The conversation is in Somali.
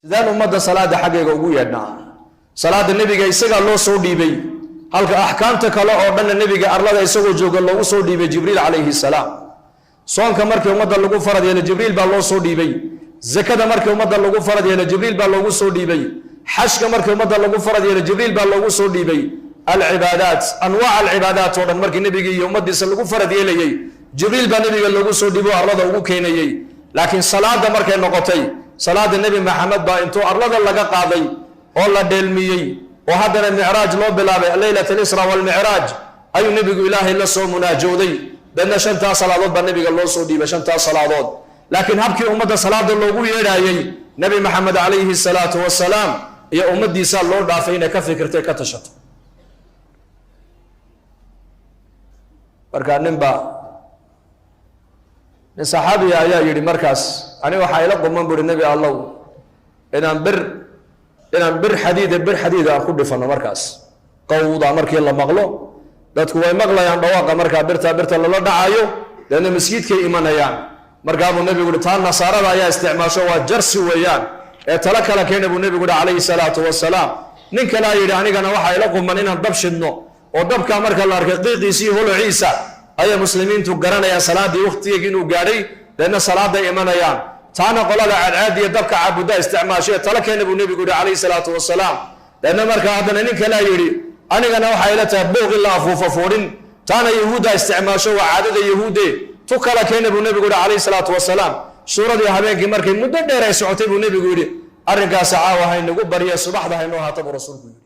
sidaan ummadda salaada xaggeega ugu yeedhnaa salaada nebiga isagaa loo soo dhiibay halka axkaamta kale oo dhanna nebiga arlada isagoo jooga loogu soo dhiibay jibriil calayhi salaam soonka markii ummadda lagu farad yeelo jibriil baa loo soo dhiibay zakada markii ummadda lagu farad yeelo jibriil baa loogu soo dhiibay xajka markii ummadda lagu farad yeelo jibriil baa loogu soo dhiibay alcibaadaat anwaac alcibaadaat oo dhan markii nebiga iyo ummaddiisa lagu farad yeelayay jibriil baa nebiga loogu soo dhiibo arlada ugu keenayay laakiin salaada markay noqotay salaada nebi maxamed baa intuu arlada laga qaaday oo la dheelmiyey oo haddana micraaj loo bilaabay leylat alisra walmicraaj ayuu nebigu ilaahay la soo munaajooday dadna shantaa salaadood baa nebiga loo soo dhiibay shantaa salaadood laakiin habkii ummadda salaada loogu yeedhaayey nebi maxamed calayhi salaatu wasalaam iyo ummaddiisaa loo dhaafay inay ka fikirtay ka tashato markaa nin saxaabiya ayaa yidhi markaas ani waxaa ila quman buhi nebi allow inaan bir xadiida aan ku dhifano markaas qawda markii la maqlo dadku way maqlayaan dhawaaqa markaa birta lala dhacayo deedna masjidkay imanayaan markaabuu nebigu yihi taa nasaarada ayaa isticmaasho waa jarsi weeyaan ee tala kala keena buu nebigu yihi calayhi salaatu wasalaam nin kalea yidhi anigana waxaa ila quman inaan dab shidno oo dabkaa marka la arkay qiiqiisii holociisa ayay muslimiintu garanayaan salaadii waqtigeegi inuu gaadhay deedna salaaday imanayaan taana qolada cadcaadiya dabka caabudda isticmaashee tala keena buu nebigu yihi calayhi salaatu wasalaam deedna markaa haddana nin kalea yidhi anigana waxay ila tahay booq in la afuufa fuudhin taana yahuudda isticmaasho waa caadada yahuude tu kala keena buu nebigu yihi calayhi salaatu wasalaam suuradii habeenkii markay muddo dheer ay socotay buu nebigu yidhi arrinkaasi caawa haynagu barye subaxda haynoo haata buu rasuulku yidhi